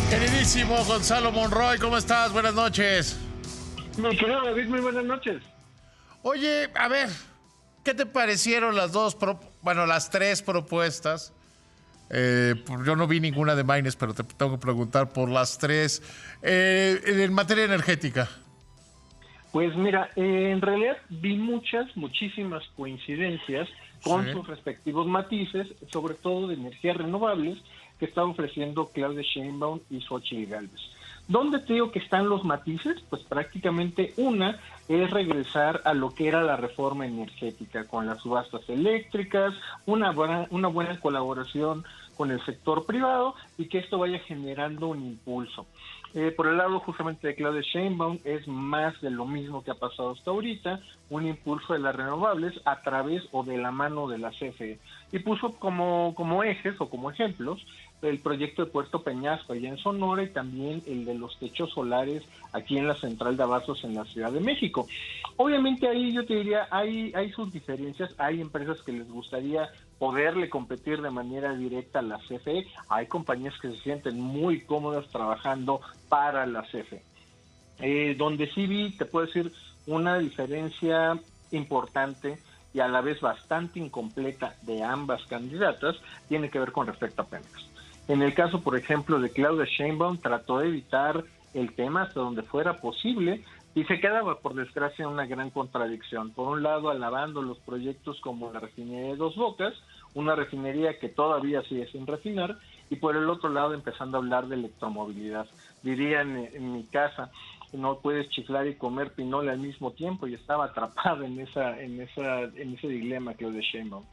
Queridísimo Gonzalo Monroy, ¿cómo estás? Buenas noches. Mi querido David, muy buenas noches. Oye, a ver, ¿qué te parecieron las tres propuestas? Yo no vi ninguna de Maynes, pero te tengo que preguntar por las tres en materia energética. Pues mira, en realidad vi muchísimas coincidencias Sí. con sus respectivos matices, sobre todo de energías renovables que está ofreciendo Claudia Sheinbaum y Xóchitl Gálvez. ¿Dónde te digo que están los matices? Pues prácticamente una es regresar a lo que era la reforma energética, con las subastas eléctricas, una buena colaboración con el sector privado y que esto vaya generando un impulso. Por el lado justamente de Claudia Sheinbaum es más de lo mismo que ha pasado hasta ahorita, un impulso de las renovables a través o de la mano de la CFE. Y puso como ejes o como ejemplos el proyecto de Puerto Peñasco allá en Sonora y también el de los techos solares aquí en la central de abastos en la Ciudad de México. Obviamente ahí yo te diría, hay sus diferencias, hay empresas que les gustaría poderle competir de manera directa a la CFE, hay compañías que se sienten muy cómodas trabajando para la CFE. Donde sí vi, te puedo decir, una diferencia importante y a la vez bastante incompleta de ambas candidatas, tiene que ver con respecto a Pemex. En el caso, por ejemplo, de Claudia Sheinbaum, trató de evitar el tema hasta donde fuera posible y se quedaba, por desgracia, en una gran contradicción. Por un lado, alabando los proyectos como la refinería de Dos Bocas, una refinería que todavía sigue sin refinar, y por el otro lado, empezando a hablar de electromovilidad. Dirían en mi casa, no puedes chiflar y comer pinole al mismo tiempo, y estaba atrapada en ese dilema, Claudia Sheinbaum.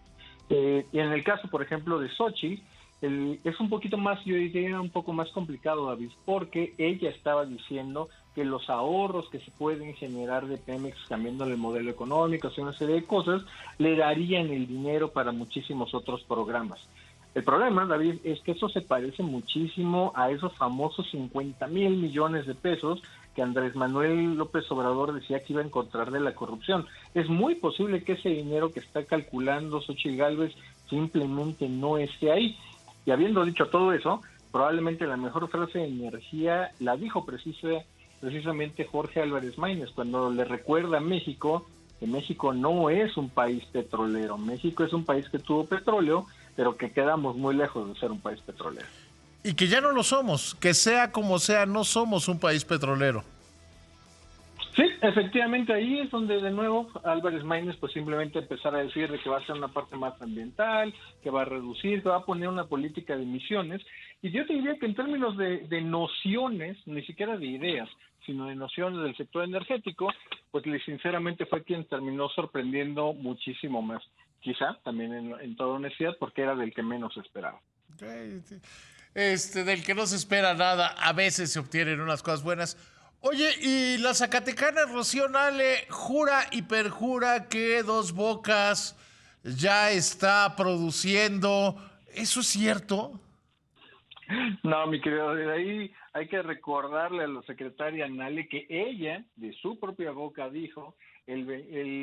Y en el caso, por ejemplo, de Xóchitl, es un poquito más, yo diría, un poco más complicado, David, porque ella estaba diciendo que los ahorros que se pueden generar de Pemex cambiándole el modelo económico, haciendo una serie de cosas, le darían el dinero para muchísimos otros programas. El problema, David, es que eso se parece muchísimo a esos famosos 50,000 millones de pesos que Andrés Manuel López Obrador decía que iba a encontrar de la corrupción. Es muy posible que ese dinero que está calculando Xóchitl Gálvez simplemente no esté ahí. Y habiendo dicho todo eso, probablemente la mejor frase de energía la dijo precisamente Jorge Álvarez Maínez, cuando le recuerda a México que México no es un país petrolero. México es un país que tuvo petróleo, pero que quedamos muy lejos de ser un país petrolero. Y que ya no lo somos, que sea como sea, no somos un país petrolero. Sí, efectivamente, ahí es donde de nuevo Álvarez Maínez pues simplemente empezar a decir de que va a ser una parte más ambiental, que va a reducir, que va a poner una política de emisiones. Y yo te diría que en términos de nociones, ni siquiera de ideas, sino de nociones del sector energético, pues sinceramente fue quien terminó sorprendiendo muchísimo más. Quizá también en toda honestidad, porque era del que menos esperaba. Okay. Del que no se espera nada, a veces se obtienen unas cosas buenas. Oye, y la zacatecana Rocío Nale jura y perjura que Dos Bocas ya está produciendo. ¿Eso es cierto? No, mi querido, de ahí hay que recordarle a la secretaria Nale que ella, de su propia boca, dijo el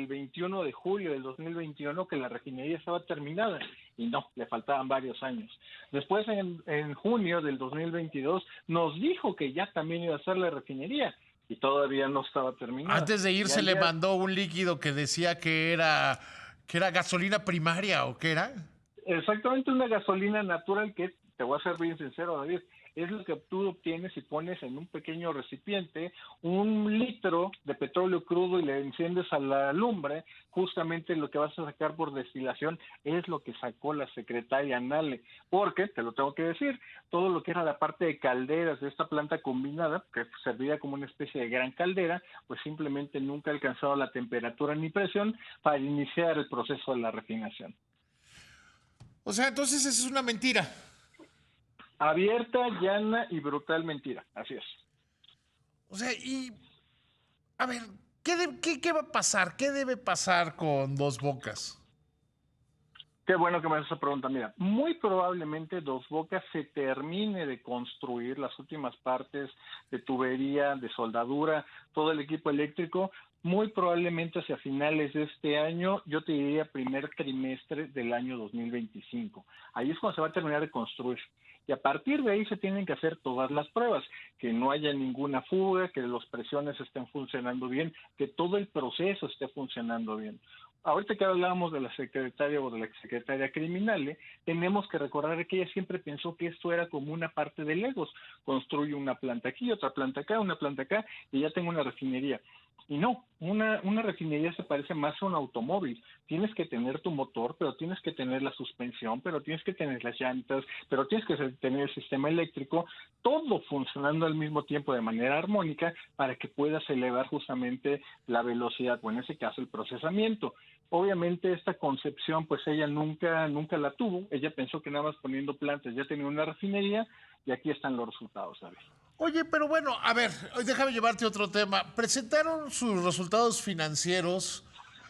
21 de julio del 2021 que la refinería estaba terminada, y no, le faltaban varios años. Después, en junio del 2022, nos dijo que ya también iba a hacer la refinería, y todavía no estaba terminada. Antes de Y irse al le día mandó un líquido que decía que era gasolina primaria o qué era. Exactamente, una gasolina natural que, te voy a ser bien sincero, David, es lo que tú obtienes si pones en un pequeño recipiente 1 litro de petróleo crudo y le enciendes a la lumbre. Justamente lo que vas a sacar por destilación es lo que sacó la secretaria Nale, porque, te lo tengo que decir, todo lo que era la parte de calderas de esta planta combinada, que servía como una especie de gran caldera, pues simplemente nunca ha alcanzado la temperatura ni presión para iniciar el proceso de la refinación. O sea, entonces eso es una mentira. Abierta, llana y brutal mentira. Así es. O sea, a ver, ¿qué va a pasar? ¿Qué debe pasar con Dos Bocas? Qué bueno que me haces esa pregunta. Mira, muy probablemente Dos Bocas se termine de construir las últimas partes de tubería, de soldadura, todo el equipo eléctrico, muy probablemente hacia finales de este año, yo te diría primer trimestre del año 2025. Ahí es cuando se va a terminar de construir. Y a partir de ahí se tienen que hacer todas las pruebas, que no haya ninguna fuga, que las presiones estén funcionando bien, que todo el proceso esté funcionando bien. Ahorita que hablábamos de la secretaria o de la exsecretaria criminal, tenemos que recordar que ella siempre pensó que esto era como una parte de Legos. Construye una planta aquí, otra planta acá, una planta acá, y ya tengo una refinería. Y no, una refinería se parece más a un automóvil. Tienes que tener tu motor, pero tienes que tener la suspensión, pero tienes que tener las llantas, pero tienes que tener el sistema eléctrico, todo funcionando al mismo tiempo de manera armónica para que puedas elevar justamente la velocidad, o en ese caso el procesamiento. Obviamente esta concepción pues ella nunca la tuvo, ella pensó que nada más poniendo plantas ya tenía una refinería y aquí están los resultados, ¿sabes? Oye, pero bueno, a ver, déjame llevarte a otro tema. Presentaron sus resultados financieros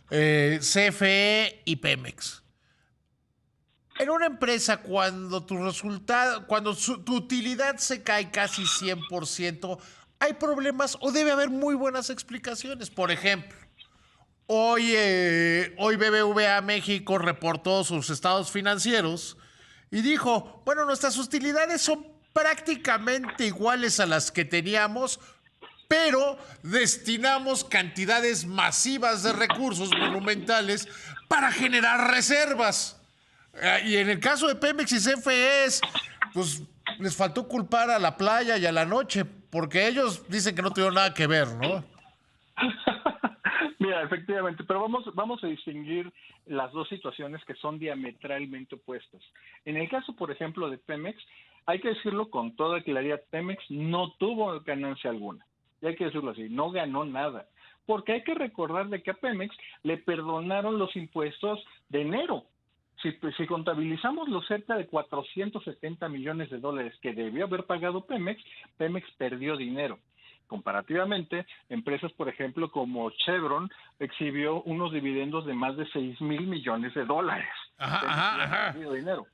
CFE y Pemex. En una empresa, cuando tu resultado, cuando tu utilidad se cae casi 100%, hay problemas o debe haber muy buenas explicaciones. Por ejemplo, hoy BBVA México reportó sus estados financieros y dijo, bueno, nuestras utilidades son prácticamente iguales a las que teníamos, pero destinamos cantidades masivas de recursos monumentales para generar reservas. Y en el caso de Pemex y CFE, pues les faltó culpar a la playa y a la noche, porque ellos dicen que no tuvieron nada que ver, ¿no? Mira, efectivamente, pero vamos a distinguir las dos situaciones que son diametralmente opuestas. En el caso, por ejemplo, de Pemex, hay que decirlo con toda claridad, Pemex no tuvo ganancia alguna. Y hay que decirlo así, no ganó nada. Porque hay que recordar de que a Pemex le perdonaron los impuestos de enero. Si contabilizamos los cerca de 470 millones de dólares que debió haber pagado Pemex, Pemex perdió dinero. Comparativamente, empresas, por ejemplo, como Chevron, exhibió unos dividendos de más de 6,000 millones de dólares. Ajá, Pemex ajá, ha ajá. perdido dinero.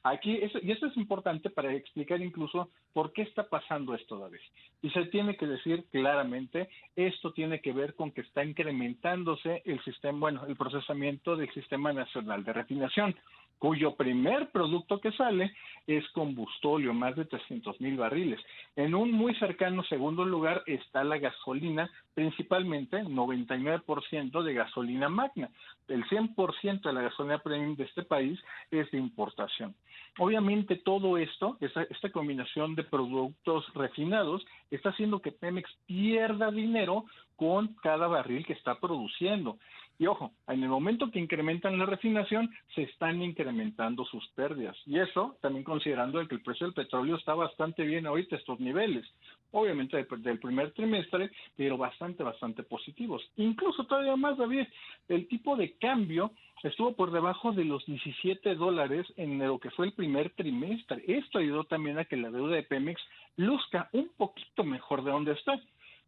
Aquí, y esto es importante para explicar incluso por qué está pasando esto, David. Y se tiene que decir claramente, esto tiene que ver con que está incrementándose el sistema, bueno, el procesamiento del Sistema Nacional de Refinación, cuyo primer producto que sale es combustóleo, más de 300,000 barriles. En un muy cercano segundo lugar está la gasolina, principalmente 99% de gasolina magna. El 100% de la gasolina premium de este país es de importación. Obviamente todo esto, esta combinación de productos refinados, está haciendo que Pemex pierda dinero con cada barril que está produciendo. Y ojo, en el momento que incrementan la refinación, se están incrementando sus pérdidas. Y eso también considerando que el precio del petróleo está bastante bien ahorita, estos niveles. Obviamente del primer trimestre, pero bastante positivos. Incluso todavía más, David, el tipo de cambio estuvo por debajo de los $17 en lo que fue el primer trimestre. Esto ayudó también a que la deuda de Pemex luzca un poquito mejor de donde está.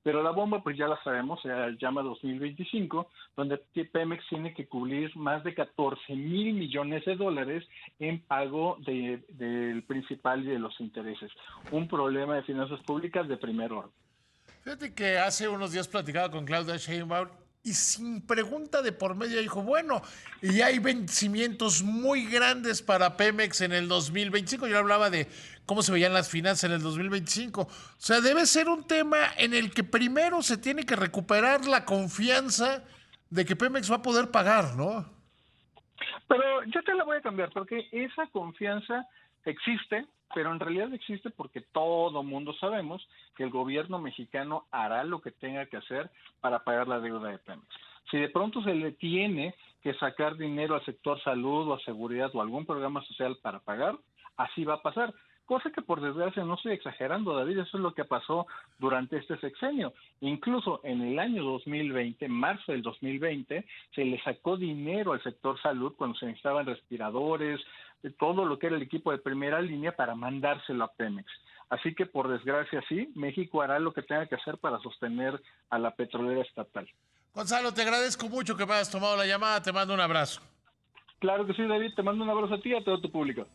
Pero la bomba, pues ya la sabemos, se llama 2025, donde Pemex tiene que cubrir más de 14,000 millones de dólares en pago del principal y de los intereses. Un problema de finanzas públicas de primer orden. Fíjate que hace unos días platicaba con Claudia Sheinbaum y sin pregunta de por medio dijo, bueno, y hay vencimientos muy grandes para Pemex en el 2025. Yo hablaba de cómo se veían las finanzas en el 2025. O sea, debe ser un tema en el que primero se tiene que recuperar la confianza de que Pemex va a poder pagar, ¿no? Pero yo te la voy a cambiar, porque esa confianza existe, pero en realidad existe porque todo mundo sabemos que el gobierno mexicano hará lo que tenga que hacer para pagar la deuda de Pemex. Si de pronto se le tiene que sacar dinero al sector salud o a seguridad o algún programa social para pagar, así va a pasar. Cosa que por desgracia no estoy exagerando, David, eso es lo que pasó durante este sexenio. Incluso en el año 2020, marzo del 2020, se le sacó dinero al sector salud cuando se necesitaban respiradores, todo lo que era el equipo de primera línea para mandárselo a Pemex. Así que por desgracia sí, México hará lo que tenga que hacer para sostener a la petrolera estatal. Gonzalo, te agradezco mucho que me hayas tomado la llamada, te mando un abrazo. Claro que sí, David, te mando un abrazo a ti y a todo tu público.